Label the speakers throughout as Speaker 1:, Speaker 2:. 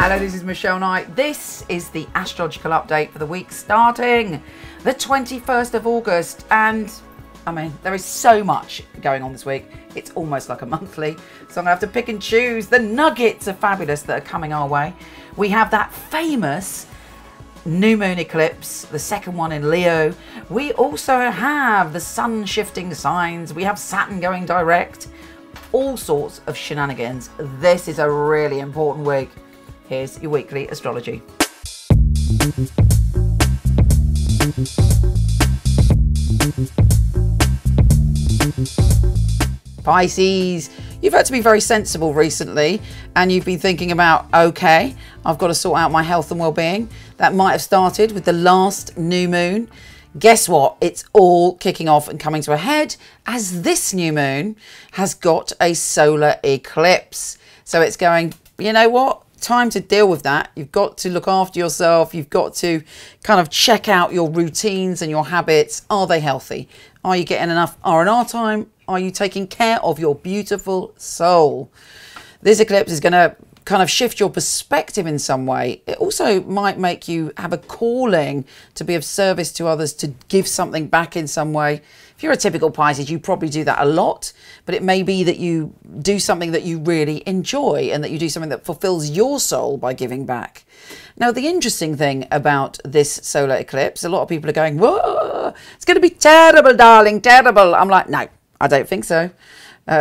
Speaker 1: Hello, this is Michele Knight. This is the astrological update for the week starting the 21st of August. And I mean, there is so much going on this week. It's almost like a monthly. So I'm going to have to pick and choose the nuggets of fabulous that are coming our way. We have that famous new moon eclipse, the second one in Leo. We also have the sun shifting signs. We have Saturn going direct. All sorts of shenanigans. This is a really important week. Here's your weekly astrology. Pisces, you've had to be very sensible recently, and you've been thinking about, okay, I've got to sort out my health and well-being. That might have started with the last new moon. Guess what? It's all kicking off and coming to a head as this new moon has got a solar eclipse. So it's going, you know what? Time to deal with that. You've got to look after yourself. You've got to kind of check out your routines and your habits. Are they healthy? Are you getting enough R&R time? Are you taking care of your beautiful soul? This eclipse is going to kind of shift your perspective in some way. It also might make you have a calling to be of service to others, to give something back in some way. If you're a typical Pisces, you probably do that a lot, but it may be that you do something that you really enjoy and that you do something that fulfills your soul by giving back. Now, the interesting thing about this solar eclipse, a lot of people are going, whoa, it's going to be terrible, darling, terrible. I'm like, no, I don't think so.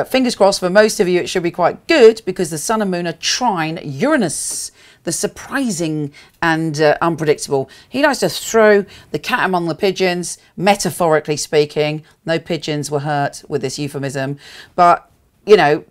Speaker 1: Fingers crossed for most of you, it should be quite good because the sun and moon are trine Uranus, the surprising and unpredictable. He likes to throw the cat among the pigeons, metaphorically speaking. No pigeons were hurt with this euphemism, but, you know,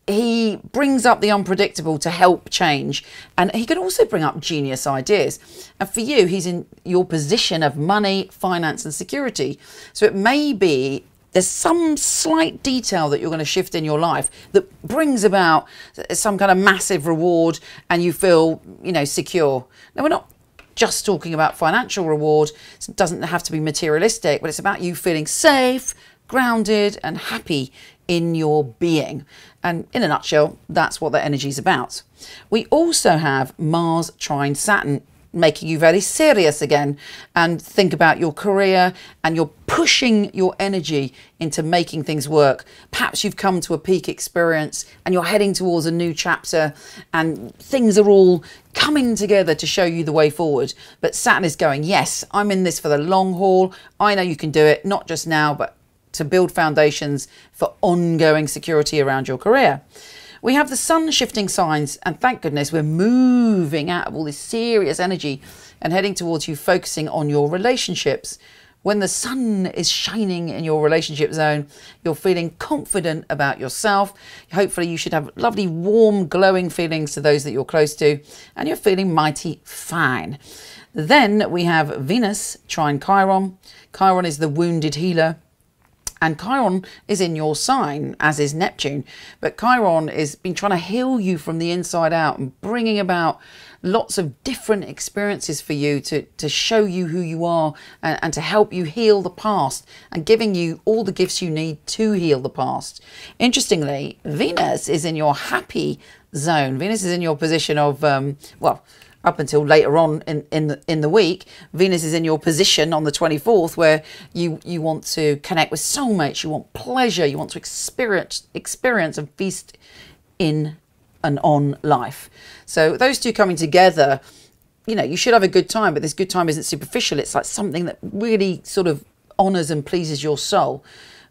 Speaker 1: he brings up the unpredictable to help change, and he can also bring up genius ideas. And for you, he's in your position of money, finance and security. So it may be there's some slight detail that you're going to shift in your life that brings about some kind of massive reward and you feel, you know, secure. Now, we're not just talking about financial reward. It doesn't have to be materialistic, but it's about you feeling safe, grounded and happy in your being. And in a nutshell, that's what that energy is about. We also have Mars trine Saturn, making you very serious again, and think about your career, and you're pushing your energy into making things work. Perhaps you've come to a peak experience and you're heading towards a new chapter and things are all coming together to show you the way forward. But Saturn is going, yes, I'm in this for the long haul. I know you can do it, not just now, but to build foundations for ongoing security around your career. We have the sun shifting signs, and thank goodness we're moving out of all this serious energy and heading towards you focusing on your relationships. When the sun is shining in your relationship zone, you're feeling confident about yourself. Hopefully you should have lovely, warm, glowing feelings to those that you're close to, and you're feeling mighty fine. Then we have Venus trine Chiron. Chiron is the wounded healer. And Chiron is in your sign, as is Neptune. But Chiron has been trying to heal you from the inside out and bringing about lots of different experiences for you to show you who you are and to help you heal the past and giving you all the gifts you need to heal the past. Interestingly, Venus is in your happy zone. Venus is in your position of, well, up until later on in the week, Venus is in your position on the 24th where you want to connect with soulmates, you want pleasure, you want to experience and feast in and on life. So those two coming together, you know, you should have a good time, but this good time isn't superficial. It's like something that really sort of honors and pleases your soul.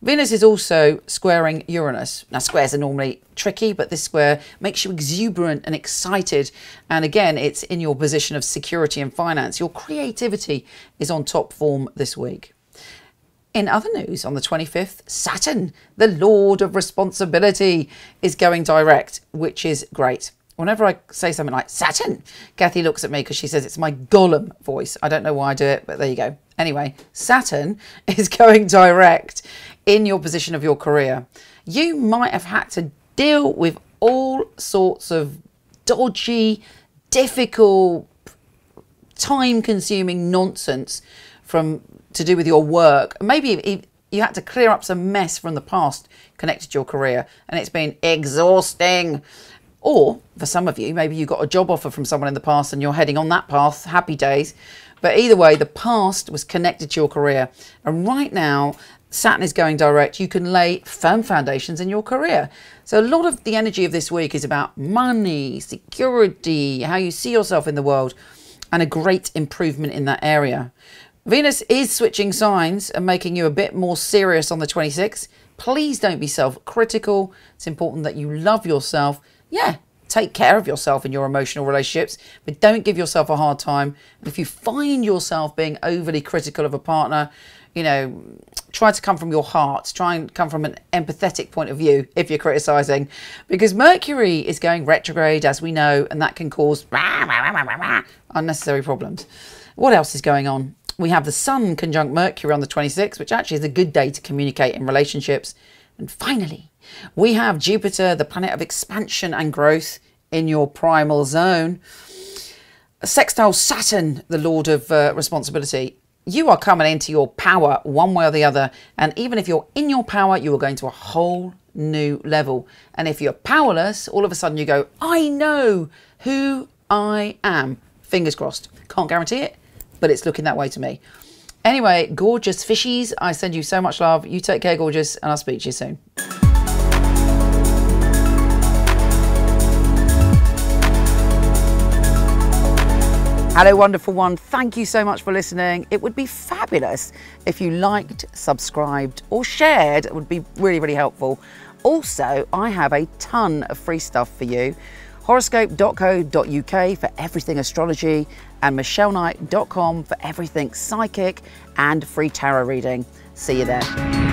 Speaker 1: Venus is also squaring Uranus. Now, squares are normally tricky, but this square makes you exuberant and excited. And again, it's in your position of security and finance. Your creativity is on top form this week. In other news, on the 25th, Saturn, the Lord of Responsibility, is going direct, which is great. Whenever I say something like Saturn, Kathy looks at me because she says it's my Gollum voice. I don't know why I do it, but there you go. Anyway, Saturn is going direct in your position of your career. You might have had to deal with all sorts of dodgy, difficult, time-consuming nonsense to do with your work. Maybe you had to clear up some mess from the past connected to your career, and it's been exhausting. Or for some of you, maybe you got a job offer from someone in the past and you're heading on that path, happy days. But either way, the past was connected to your career. And right now, Saturn is going direct. You can lay firm foundations in your career. So a lot of the energy of this week is about money, security, how you see yourself in the world, and a great improvement in that area. Venus is switching signs and making you a bit more serious on the 26th. Please don't be self-critical. It's important that you love yourself. Yeah, take care of yourself in your emotional relationships, but don't give yourself a hard time. And if you find yourself being overly critical of a partner, you know, try to come from your heart. Try and come from an empathetic point of view if you're criticizing, because Mercury is going retrograde, as we know, and that can cause unnecessary problems. What else is going on? We have the Sun conjunct Mercury on the 26th, which actually is a good day to communicate in relationships. And finally, we have Jupiter, the planet of expansion and growth, in your primal zone. Sextile Saturn, the lord of responsibility. You are coming into your power one way or the other. And even if you're in your power, you are going to a whole new level. And if you're powerless, all of a sudden you go, I know who I am. Fingers crossed. Can't guarantee it, but it's looking that way to me. Anyway, gorgeous fishies, I send you so much love. You take care, gorgeous, and I'll speak to you soon. Hello, wonderful one. Thank you so much for listening. It would be fabulous if you liked, subscribed, or shared. It would be really, really helpful. Also, I have a ton of free stuff for you. Horoscope.co.uk for everything astrology, and micheleknight.com for everything psychic and free tarot reading. See you there.